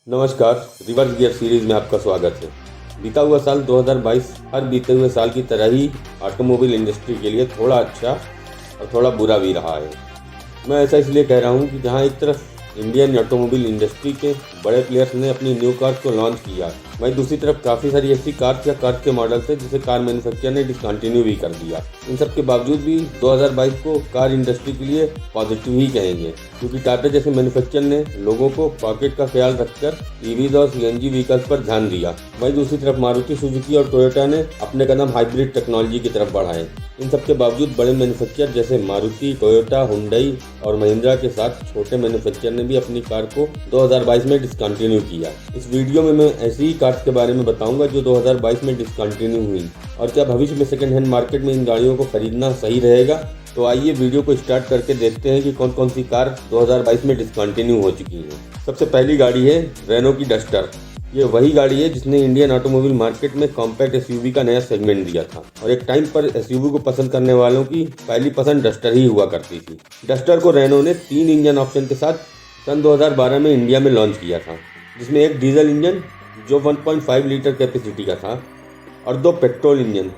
नमस्कार। Reverse gear series में आपका स्वागत है। बीता हुआ साल 2022 हर बीते हुए साल की तरह ही ऑटोमोबाइल इंडस्ट्री के लिए थोड़ा अच्छा और थोड़ा बुरा भी रहा है। मैं ऐसा इसलिए कह रहा हूँ कि जहाँ एक तरफ इंडियन ऑटोमोबाइल इंडस्ट्री के बड़े प्लेयर्स ने अपनी न्यू कार्स को लॉन्च किया, वहीं दूसरी तरफ काफ़ी सारी ऐसी कार्स या कार्स के मॉडल्स हैं जिसे कार मैन्युफैक्चरर ने डिसकंटिन्यू भी कर दिया। इन सब के बावजूद भी 2022 को कार इंडस्ट्री के लिए पॉजिटिव ही कहेंगे, क्योंकि टाटा जैसे मैन्युफैक्चरर ने लोगों को पॉकेट का ख्याल रखकर ईवीज और सीएनजी व्हीकल्स पर ध्यान दिया। वहीं दूसरी तरफ मारुति सुजुकी और टोयोटा ने अपने कदम हाइब्रिड टेक्नोलॉजी की तरफ बढ़ाए। इन सब के बावजूद बड़े मैन्युफैक्चरर जैसे मारुति, टोयोटा, हुंडई और महिंद्रा के साथ छोटे मैन्युफैक्चरर ने भी अपनी कार को 2022 में डिसकंटिन्यू किया। इस वीडियो में मैं ऐसी ही कार्स के बारे में बताऊंगा जो 2022 में डिसकंटिन्यू हुई, और क्या भविष्य में सेकेंड हैंड मार्केट में इन गाड़ियों को खरीदना सही रहेगा। तो आइए वीडियो को स्टार्ट करके देखते हैं कि कौन कौन सी कार 2022 में डिसकंटिन्यू हो चुकी है। सबसे पहली गाड़ी है रेनो की डस्टर। ये वही गाड़ी है जिसने इंडियन ऑटोमोबाइल मार्केट में कॉम्पैक्ट एसयूवी का नया सेगमेंट दिया था, और एक टाइम पर एसयूवी को पसंद करने वालों की पहली पसंद डस्टर ही हुआ करती थी। डस्टर को रेनो ने 3 इंजन ऑप्शन के साथ सन 2012 में इंडिया में लॉन्च किया था, जिसमें एक डीजल इंजन जो 1.5 लीटर कैपेसिटी का था और 2 पेट्रोल इंजन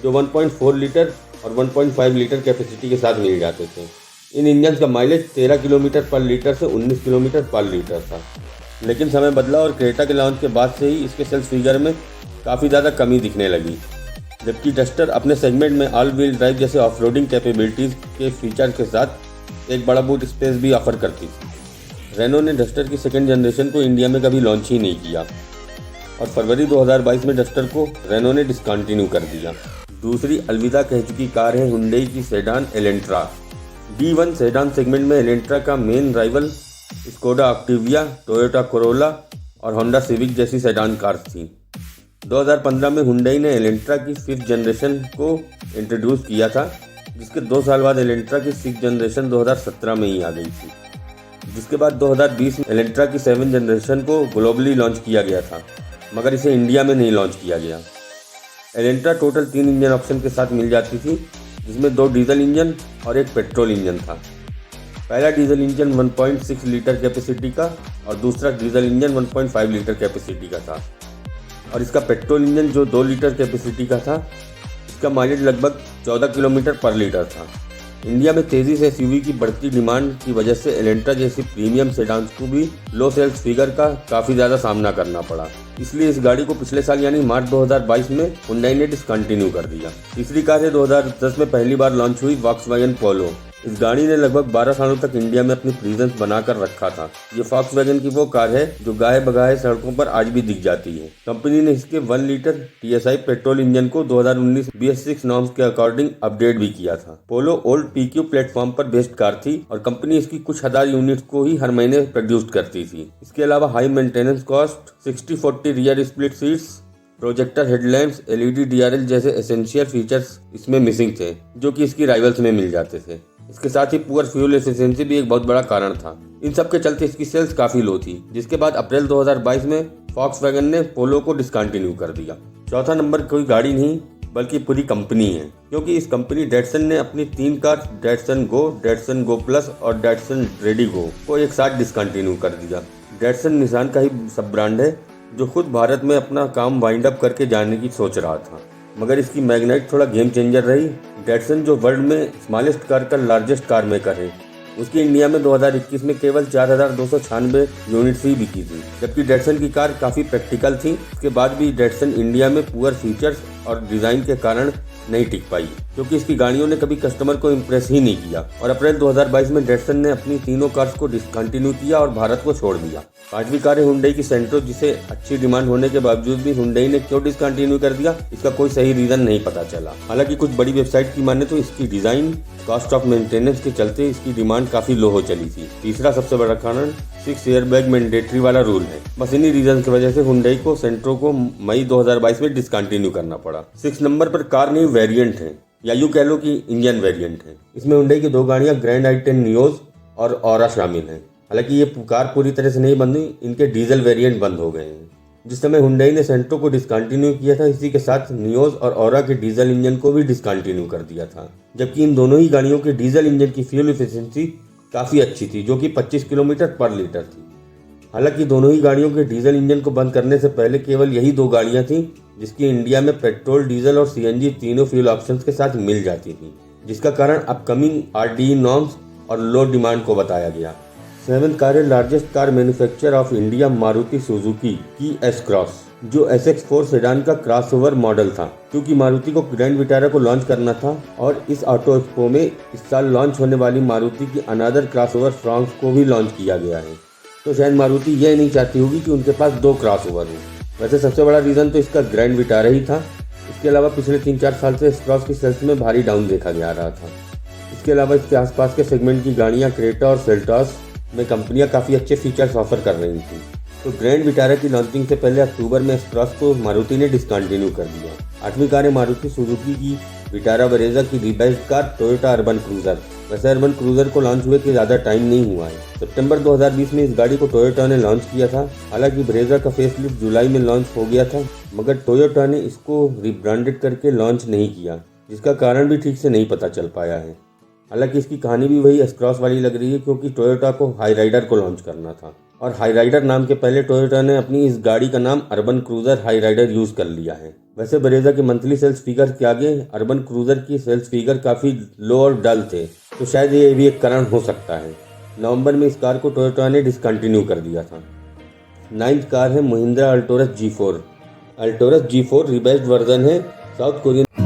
जो 1.4 लीटर और 1.5 लीटर कैपेसिटी के साथ मिल जाते थे। इन इंजन का माइलेज 13 किलोमीटर पर लीटर से 19 किलोमीटर पर लीटर था। लेकिन समय बदला और क्रेटा के लॉन्च के बाद से ही इसके सेल्स फिगर में काफ़ी ज़्यादा कमी दिखने लगी, जबकि डस्टर अपने सेगमेंट में ऑल व्हील ड्राइव जैसे ऑफरोडिंग कैपेबिलिटीज़ के फीचर के साथ एक बड़ा बूट स्पेस भी ऑफर करती थी। रेनो ने डस्टर की सेकेंड जनरेशन को इंडिया में कभी लॉन्च ही नहीं किया, और फरवरी 2022 में डस्टर को रेनो ने डिसकंटिन्यू कर दिया। दूसरी अलविदा कह चुकी कार है हुंडई की sedan Elantra. D1 sedan segment में एलेंट्रा का main rival Skoda Octavia, Toyota Corolla और होंडा सिविक जैसी सेडान कार्स थी। 2015 में हुंडई ने एलेंट्रा की 5th जनरेशन को इंट्रोड्यूस किया था, जिसके 2 साल बाद एलेंट्रा की 6th जनरेशन 2017 में ही आ गई थी। जिसके बाद 2020 में एलेंट्रा की 7th जनरेशन को ग्लोबली लॉन्च किया गया था, मगर इसे इंडिया में नहीं लॉन्च किया गया। एलेंट्रा टोटल 3 इंजन ऑप्शन के साथ मिल जाती थी, जिसमें 2 डीजल इंजन और 1 पेट्रोल इंजन था। पहला डीजल इंजन 1.6 लीटर कैपेसिटी का और दूसरा डीजल इंजन 1.5 लीटर कैपेसिटी का था, और इसका पेट्रोल इंजन जो 2 लीटर कैपेसिटी का था, इसका माइलेज लगभग 14 किलोमीटर पर लीटर था। इंडिया में तेज़ी से एसयूवी की बढ़ती डिमांड की वजह से एलेंट्रा जैसी प्रीमियम सेडान्स को भी लो सेल्स फिगर का काफ़ी ज़्यादा सामना करना पड़ा। इसलिए इस गाड़ी को पिछले साल यानी मार्च 2022 में हुंडई ने डिसकंटिन्यू कर दिया। तीसरी कार है 2010 में पहली बार लॉन्च हुई वॉक्सवैगन पोलो। इस गाड़ी ने लगभग 12 सालों तक इंडिया में अपनी प्रेजेंस बनाकर रखा था। ये वॉक्सवैगन की वो कार है जो गाहे बगाहे सड़कों पर आज भी दिख जाती है। कंपनी ने इसके 1 लीटर TSI पेट्रोल इंजन को 2019 BS6 नॉर्म्स के अकॉर्डिंग अपडेट भी किया था। पोलो ओल्ड PQ प्लेटफॉर्म पर बेस्ड कार थी, और कंपनी इसकी कुछ हजार यूनिट्स को ही हर महीने प्रोड्यूस करती थी। इसके अलावा high maintenance cost, 60-40 rear split seats, projector headlamps, LED DRL जैसे एसेंशियल फीचर्स इसमें मिसिंग थे, जो कि इसकी राइवल्स में मिल जाते थे। इसके साथ ही पुअर फ्यूल एफिशिएंसी भी एक बहुत बड़ा कारण था। इन सब के चलते इसकी सेल्स काफ़ी लो थी, जिसके बाद अप्रैल 2022 में वॉक्सवैगन ने पोलो को डिसकंटिन्यू कर दिया। चौथा नंबर कोई गाड़ी नहीं बल्कि पूरी कंपनी है, क्योंकि इस कंपनी डैटसन ने अपनी 3 कार डैटसन गो प्लस और डैटसन रेडी गो को एक साथ डिसकंटिन्यू कर दिया। डैटसन निसान का ही सब ब्रांड है, जो खुद भारत में अपना काम वाइंड अप करके जाने की सोच रहा था, मगर इसकी मैग्नाइट थोड़ा गेम चेंजर रही। डैटसन जो वर्ल्ड में स्मॉलेस्ट कार का लार्जेस्ट कार मेकर है, उसकी इंडिया में 2021 में केवल 4,296 यूनिट्स ही बिकी थी, जबकि डैटसन की कार काफ़ी प्रैक्टिकल थी। इसके बाद भी डैटसन इंडिया में पुअर फीचर्स और डिज़ाइन के कारण नहीं टिक पाई, क्योंकि इसकी गाड़ियों ने कभी कस्टमर को इम्प्रेस ही नहीं किया। और अप्रैल 2022 में डैटसन ने अपनी तीनों कार्स को डिसकंटिन्यू किया और भारत को छोड़ दिया। पांचवी कार है हुंडई की सेंट्रो, जिसे अच्छी डिमांड होने के बावजूद भी हुंडई ने क्यों डिसकंटिन्यू कर दिया, इसका कोई सही रीजन नहीं पता चला। हालांकि कुछ बड़ी वेबसाइट की माने तो इसकी डिजाइन, कॉस्ट ऑफ मेंटेनेंस के चलते इसकी डिमांड काफी लो हो चली थी। तीसरा सबसे बड़ा कारण 6 एयरबैग मैंडेटरी वाला रूल है। बस इन्हीं रीजन की वजह से हुंडई को सेंट्रो को मई 2022 में डिसकंटिन्यू करना पड़ा। 6 नंबर पर कार नहीं वेरिएंट है, या यूँ कह लो कि इंजन वेरिएंट है। इसमें हुंडई की 2 गाड़ियां ग्रैंड i10 नियोज और ऑरा शामिल हैं। हालांकि ये कार पूरी तरह से नहीं बंद हुई, इनके डीजल वेरिएंट बंद हो गए हैं। जिस समय हुंडई ने सेंट्रो को डिसकंटिन्यू किया था, इसी के साथ नियोज और ऑरा के डीजल इंजन को भी डिसकंटिन्यू कर दिया था, जबकि इन दोनों ही गाड़ियों के डीजल इंजन की फ्यूल एफिशिएंसी काफ़ी अच्छी थी, जो कि 25 किलोमीटर पर लीटर थी। हालांकि दोनों ही गाड़ियों के डीजल इंजन को बंद करने से पहले केवल यही दो गाड़ियां थीं जिसकी इंडिया में पेट्रोल, डीजल और सीएनजी तीनों फ्यूल ऑप्शंस के साथ मिल जाती थी, जिसका कारण अपकमिंग आरडीई नॉर्म्स और लो डिमांड को बताया गया। 7th कार है largest car manufacturer of India Maruti Suzuki की एस क्रॉस, जो SX4 सेडान का क्रॉसओवर मॉडल था। क्योंकि मारुति को ग्रैंड विटारा को लॉन्च करना था और इस ऑटो एक्सपो में इस साल लॉन्च होने वाली मारुति की अनदर क्रॉसओवर फ्रॉन्क्स को भी लॉन्च किया गया है, तो शायद मारुति यह नहीं चाहती होगी कि उनके पास दो क्रॉसओवर हो। वैसे सबसे बड़ा रीज़न तो इसका ग्रैंड विटारा ही था। इसके अलावा पिछले 3-4 साल से एस क्रॉस की सेल्स में भारी डाउन देखा जा रहा था। इसके अलावा इसके आसपास के सेगमेंट की गाड़ियाँ क्रेटा और सेल्टॉस में कंपनियां काफ़ी अच्छे फीचर्स ऑफर कर रही थी, तो ग्रैंड विटारा की लॉन्चिंग से पहले अक्टूबर में एस क्रॉस को मारुति ने डिसकंटिन्यू कर दिया। 8वीं कार है मारुति सुजुकी की विटारा ब्रेजा की रिबाइज्ड कार टोयोटा अर्बन क्रूजर। वैसे अर्बन क्रूजर को लॉन्च हुए कि ज़्यादा टाइम नहीं हुआ है। सितंबर 2020 में इस गाड़ी को टोयोटा ने लॉन्च किया था। हालांकि ब्रेजा का फेसलिफ्ट जुलाई में लॉन्च हो गया था, मगर टोयोटा ने इसको रिब्रांडेड करके लॉन्च नहीं किया, जिसका कारण भी ठीक से नहीं पता चल पाया है। हालांकि इसकी कहानी भी वही एस क्रॉस वाली लग रही है, क्योंकि टोयोटा को हाई राइडर को लॉन्च करना था और हाई राइडर नाम के पहले टोयोटा ने अपनी इस गाड़ी का नाम Urban Cruiser Hyryder use कर लिया है। वैसे ब्रेजा के मंथली सेल्स फिगर के आगे अर्बन क्रूजर की सेल्स फिगर काफी लो और डल थे, तो शायद ये भी एक कारण हो सकता है। नवंबर में इस कार को टोयोटा ने डिसकंटिन्यू कर दिया था। 9th कार है महिंद्रा अल्टोरस G4। अल्टोरस G4 रिबाइज्ड वर्जन है साउथ कोरियन